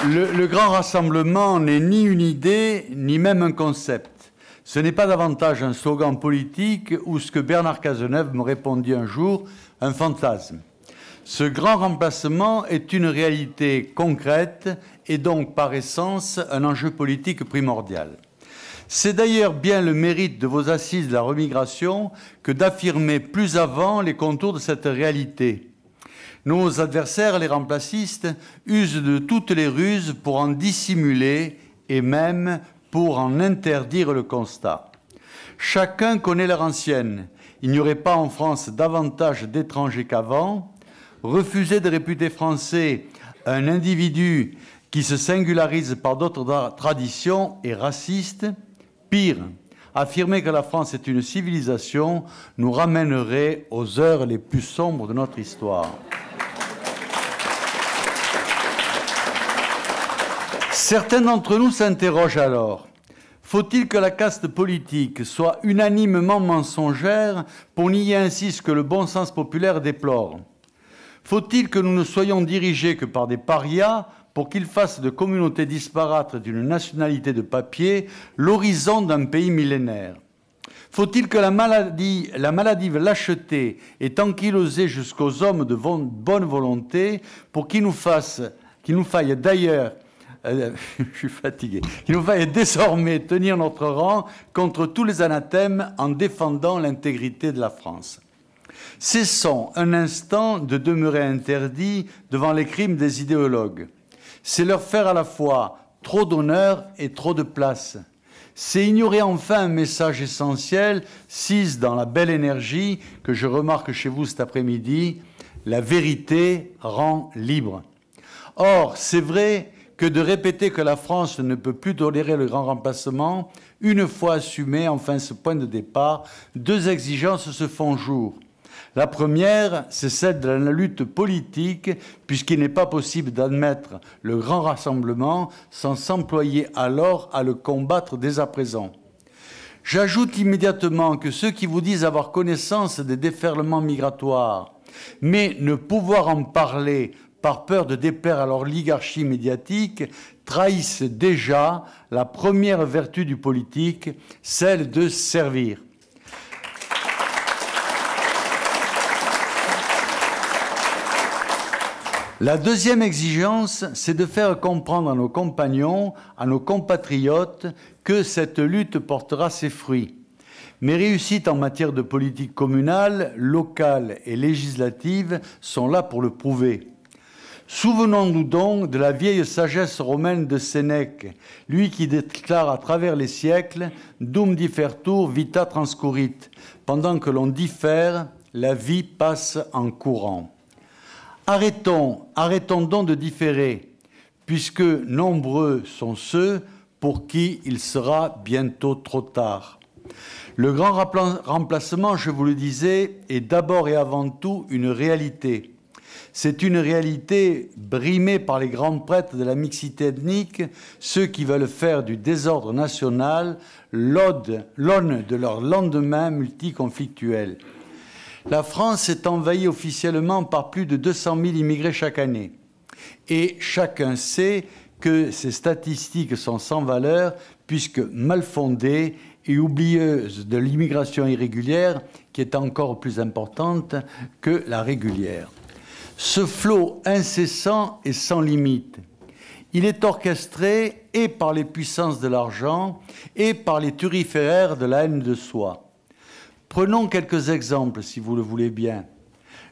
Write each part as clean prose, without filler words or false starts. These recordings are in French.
Le grand rassemblement n'est ni une idée, ni même un concept. Ce n'est pas davantage un slogan politique ou ce que Bernard Cazeneuve me répondit un jour, un fantasme. Ce grand remplacement est une réalité concrète et donc par essence un enjeu politique primordial. C'est d'ailleurs bien le mérite de vos assises de la remigration que d'affirmer plus avant les contours de cette réalité. Nos adversaires, les remplacistes, usent de toutes les ruses pour en dissimuler et même pour en interdire le constat. Chacun connaît leur ancienne. Il n'y aurait pas en France davantage d'étrangers qu'avant. Refuser de réputer français un individu qui se singularise par d'autres traditions est raciste. Pire, affirmer que la France est une civilisation nous ramènerait aux heures les plus sombres de notre histoire. Certains d'entre nous s'interrogent alors, faut-il que la caste politique soit unanimement mensongère pour nier ainsi ce que le bon sens populaire déplore? Faut-il que nous ne soyons dirigés que par des parias pour qu'ils fassent de communautés disparates d'une nationalité de papier l'horizon d'un pays millénaire? Faut-il que la maladive lâcheté ait ankylosé jusqu'aux hommes de bonne volonté pour qu'il nous faille d'ailleurs je suis fatigué. Il nous faille désormais tenir notre rang contre tous les anathèmes en défendant l'intégrité de la France. Cessons un instant de demeurer interdits devant les crimes des idéologues. C'est leur faire à la fois trop d'honneur et trop de place. C'est ignorer enfin un message essentiel, sis dans la belle énergie que je remarque chez vous cet après-midi, la vérité rend libre. Or, c'est vrai que de répéter que la France ne peut plus tolérer le grand remplacement, une fois assumé enfin ce point de départ, deux exigences se font jour. La première, c'est celle de la lutte politique, puisqu'il n'est pas possible d'admettre le grand rassemblement sans s'employer alors à le combattre dès à présent. J'ajoute immédiatement que ceux qui vous disent avoir connaissance des déferlements migratoires, mais ne pouvoir en parler par peur de déplaire à leur oligarchie médiatique, trahissent déjà la première vertu du politique, celle de servir. La deuxième exigence, c'est de faire comprendre à nos compagnons, à nos compatriotes, que cette lutte portera ses fruits. Mes réussites en matière de politique communale, locale et législative sont là pour le prouver. Souvenons-nous donc de la vieille sagesse romaine de Sénèque, lui qui déclare à travers les siècles « Dum differtur vita transcurrit », pendant que l'on diffère, la vie passe en courant. Arrêtons donc de différer, puisque nombreux sont ceux pour qui il sera bientôt trop tard. Le grand remplacement, je vous le disais, est d'abord et avant tout une réalité. C'est une réalité brimée par les grands prêtres de la mixité ethnique, ceux qui veulent faire du désordre national l'aune de leur lendemain multiconflictuel. La France est envahie officiellement par plus de 200 000 immigrés chaque année. Et chacun sait que ces statistiques sont sans valeur puisque mal fondées et oublieuses de l'immigration irrégulière qui est encore plus importante que la régulière. Ce flot incessant et sans limite, il est orchestré et par les puissances de l'argent et par les turiféraires de la haine de soi. Prenons quelques exemples, si vous le voulez bien.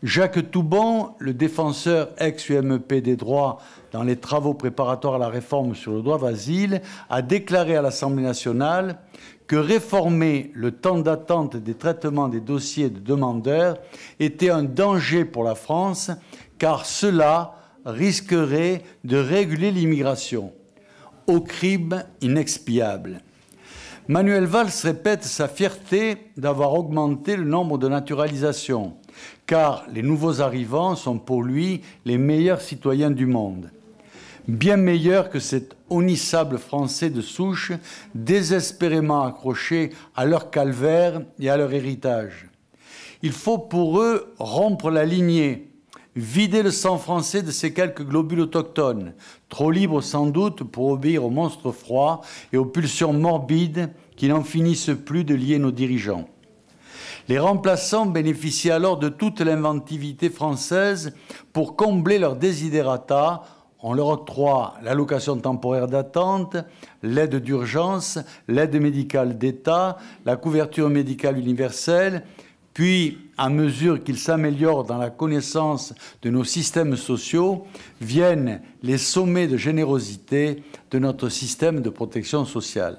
Jacques Toubon, le défenseur ex-UMP des droits dans les travaux préparatoires à la réforme sur le droit d'asile, a déclaré à l'Assemblée nationale que réformer le temps d'attente des traitements des dossiers de demandeurs était un danger pour la France, car cela risquerait de réguler l'immigration. Au crime inexpiable. Manuel Valls répète sa fierté d'avoir augmenté le nombre de naturalisations, car les nouveaux arrivants sont pour lui les meilleurs citoyens du monde. Bien meilleurs que cet honnissable français de souche, désespérément accroché à leur calvaire et à leur héritage. Il faut pour eux rompre la lignée, vider le sang français de ces quelques globules autochtones, trop libres sans doute pour obéir aux monstres froids et aux pulsions morbides qui n'en finissent plus de lier nos dirigeants. Les remplaçants bénéficient alors de toute l'inventivité française pour combler leurs desiderata. On leur octroie l'allocation temporaire d'attente, l'aide d'urgence, l'aide médicale d'État, la couverture médicale universelle, puis, à mesure qu'ils s'améliorent dans la connaissance de nos systèmes sociaux, viennent les sommets de générosité de notre système de protection sociale.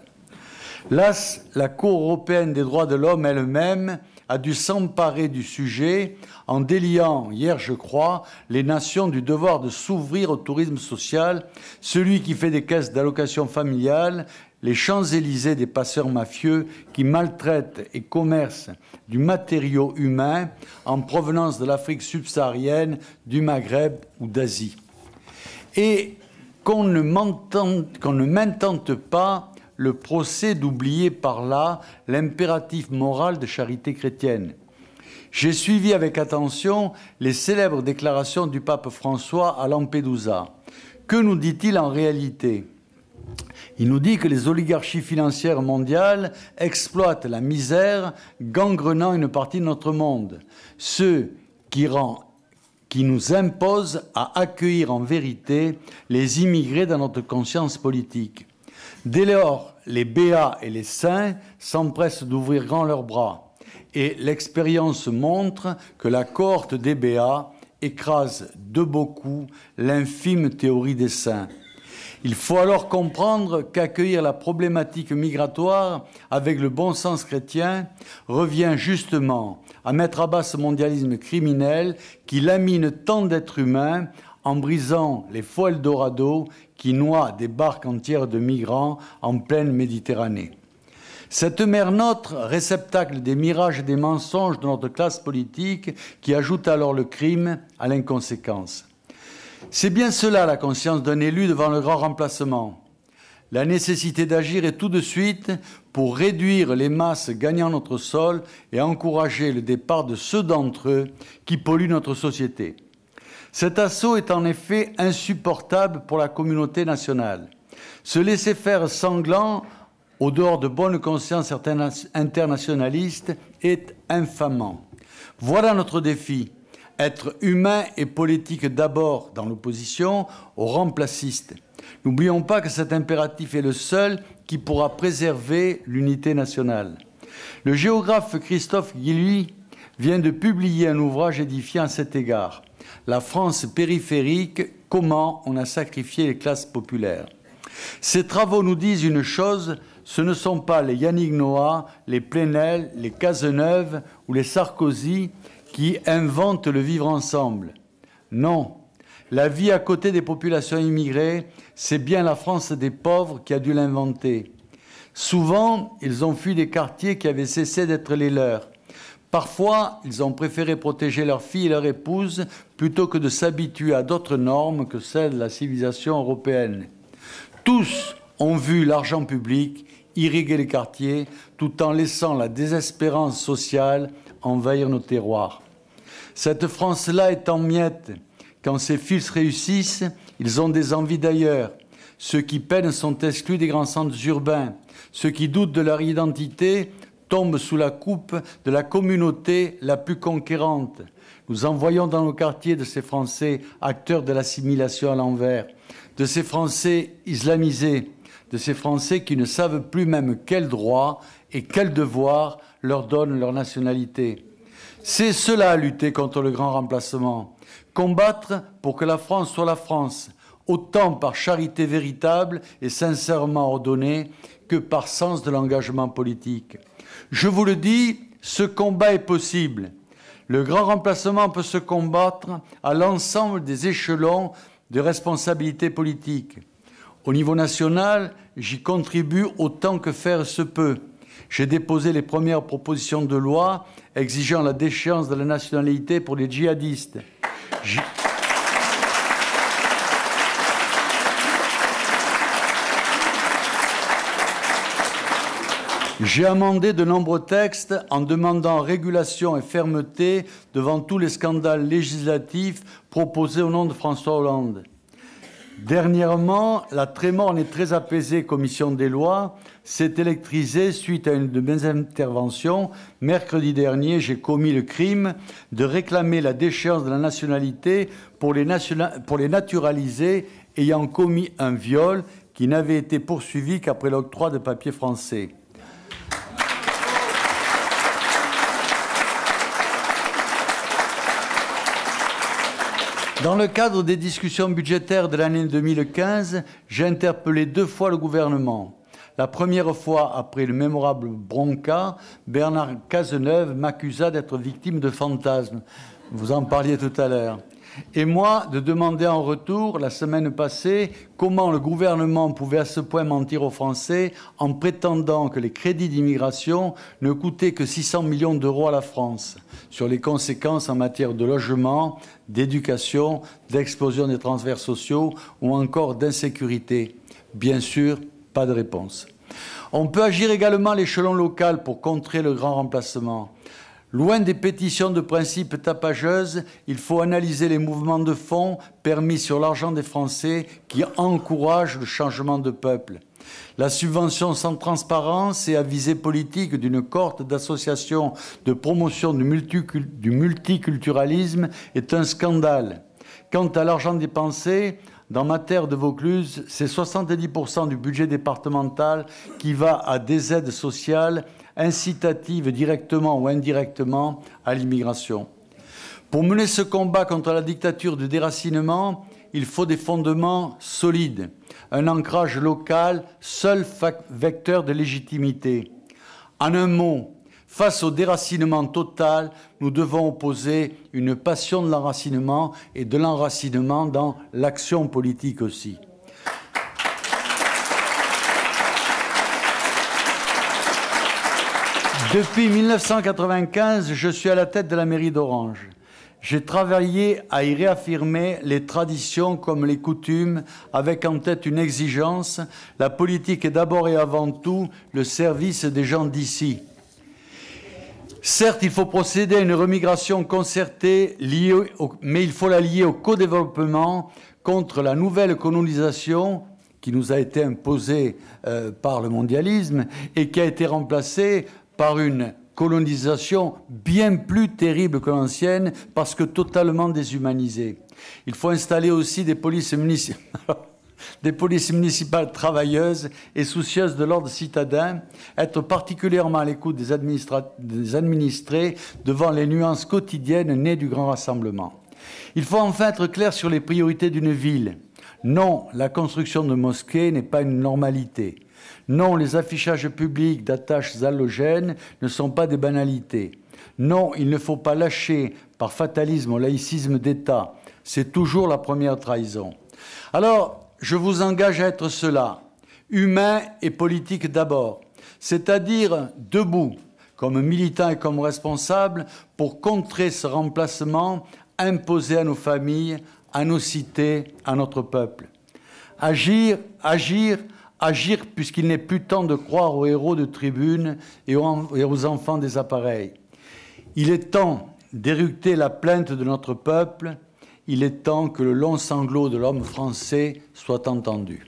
Là, la Cour européenne des droits de l'homme elle-même a dû s'emparer du sujet en déliant, hier je crois, les nations du devoir de s'ouvrir au tourisme social, celui qui fait des caisses d'allocation familiale, les Champs-Élysées des passeurs mafieux qui maltraitent et commercent du matériau humain en provenance de l'Afrique subsaharienne, du Maghreb ou d'Asie. Et qu'on ne m'intente pas le procès d'oublier par là l'impératif moral de charité chrétienne. J'ai suivi avec attention les célèbres déclarations du pape François à Lampedusa. Que nous dit-il en réalité ? Il nous dit que les oligarchies financières mondiales exploitent la misère, gangrenant une partie de notre monde. Ceux qui nous imposent à accueillir en vérité les immigrés dans notre conscience politique. Dès lors, les béats et les saints s'empressent d'ouvrir grand leurs bras. Et l'expérience montre que la cohorte des béats écrase de beaucoup l'infime théorie des saints. Il faut alors comprendre qu'accueillir la problématique migratoire avec le bon sens chrétien revient justement à mettre à bas ce mondialisme criminel qui lamine tant d'êtres humains en brisant les faux Eldorado qui noient des barques entières de migrants en pleine Méditerranée. Cette mer nôtre, réceptacle des mirages et des mensonges de notre classe politique qui ajoute alors le crime à l'inconséquence. C'est bien cela la conscience d'un élu devant le grand remplacement. La nécessité d'agir est tout de suite pour réduire les masses gagnant notre sol et encourager le départ de ceux d'entre eux qui polluent notre société. Cet assaut est en effet insupportable pour la communauté nationale. Ce laisser-faire sanglant, au dehors de bonnes consciences internationalistes, est infamant. Voilà notre défi. Être humain et politique d'abord dans l'opposition aux remplacistes. N'oublions pas que cet impératif est le seul qui pourra préserver l'unité nationale. Le géographe Christophe Guilluy vient de publier un ouvrage édifiant à cet égard. La France périphérique, comment on a sacrifié les classes populaires. Ces travaux nous disent une chose, ce ne sont pas les Yannick Noah, les Plenel, les Cazeneuve ou les Sarkozy qui inventent le vivre ensemble. Non, la vie à côté des populations immigrées, c'est bien la France des pauvres qui a dû l'inventer. Souvent, ils ont fui des quartiers qui avaient cessé d'être les leurs. Parfois, ils ont préféré protéger leurs filles et leurs épouses plutôt que de s'habituer à d'autres normes que celles de la civilisation européenne. Tous ont vu l'argent public irriguer les quartiers tout en laissant la désespérance sociale envahir nos terroirs. Cette France-là est en miettes. Quand ces fils réussissent, ils ont des envies d'ailleurs. Ceux qui peinent sont exclus des grands centres urbains. Ceux qui doutent de leur identité tombent sous la coupe de la communauté la plus conquérante. Nous envoyons dans nos quartiers de ces Français acteurs de l'assimilation à l'envers, de ces Français islamisés, de ces Français qui ne savent plus même quels droits et quels devoirs leur donnent leur nationalité. C'est cela, lutter contre le grand remplacement. Combattre pour que la France soit la France, autant par charité véritable et sincèrement ordonnée que par sens de l'engagement politique. Je vous le dis, ce combat est possible. Le grand remplacement peut se combattre à l'ensemble des échelons de responsabilité politique. Au niveau national, j'y contribue autant que faire se peut. J'ai déposé les premières propositions de loi exigeant la déchéance de la nationalité pour les djihadistes. J'ai amendé de nombreux textes en demandant régulation et fermeté devant tous les scandales législatifs proposés au nom de François Hollande. Dernièrement, la très morne et très apaisée commission des lois s'est électrisée suite à une de mes interventions. Mercredi dernier, j'ai commis le crime de réclamer la déchéance de la nationalité pour les naturalisés ayant commis un viol qui n'avait été poursuivi qu'après l'octroi de papiers français. Dans le cadre des discussions budgétaires de l'année 2015, j'ai interpellé 2 fois le gouvernement. La première fois, après le mémorable Bronca, Bernard Cazeneuve m'accusa d'être victime de fantasmes. Vous en parliez tout à l'heure. Et moi, de demander en retour, la semaine passée, comment le gouvernement pouvait à ce point mentir aux Français en prétendant que les crédits d'immigration ne coûtaient que 600 millions d'euros à la France, sur les conséquences en matière de logement, d'éducation, d'explosion des transferts sociaux ou encore d'insécurité. Bien sûr, pas de réponse. On peut agir également à l'échelon local pour contrer le grand remplacement. Loin des pétitions de principe tapageuses, il faut analyser les mouvements de fonds permis sur l'argent des Français qui encouragent le changement de peuple. La subvention sans transparence et à visée politique d'une cohorte d'associations de promotion du multiculturalisme est un scandale. Quant à l'argent dépensé, dans ma terre de Vaucluse, c'est 70% du budget départemental qui va à des aides sociales incitatives directement ou indirectement à l'immigration. Pour mener ce combat contre la dictature du déracinement, il faut des fondements solides, un ancrage local, seul vecteur de légitimité. En un mot, face au déracinement total, nous devons opposer une passion de l'enracinement et de l'enracinement dans l'action politique aussi. Depuis 1995, je suis à la tête de la mairie d'Orange. J'ai travaillé à y réaffirmer les traditions comme les coutumes, avec en tête une exigence, la politique est d'abord et avant tout le service des gens d'ici. Certes, il faut procéder à une remigration concertée, mais il faut la lier au co-développement contre la nouvelle colonisation qui nous a été imposée par le mondialisme et qui a été remplacée par une colonisation bien plus terrible que l'ancienne parce que totalement déshumanisée. Il faut installer aussi des polices municipales travailleuses et soucieuses de l'ordre citadin, être particulièrement à l'écoute des administrés devant les nuances quotidiennes nées du grand rassemblement. Il faut enfin être clair sur les priorités d'une ville. Non, la construction de mosquées n'est pas une normalité. Non, les affichages publics d'attaches halogènes ne sont pas des banalités. Non, il ne faut pas lâcher par fatalisme au laïcisme d'État. C'est toujours la première trahison. Alors, je vous engage à être cela, humain et politique d'abord, c'est-à-dire debout, comme militant et comme responsable, pour contrer ce remplacement imposé à nos familles, à nos cités, à notre peuple. Agir, agir, agir puisqu'il n'est plus temps de croire aux héros de tribune et aux enfants des appareils. Il est temps d'éructer la plainte de notre peuple. Il est temps que le long sanglot de l'homme français soit entendu.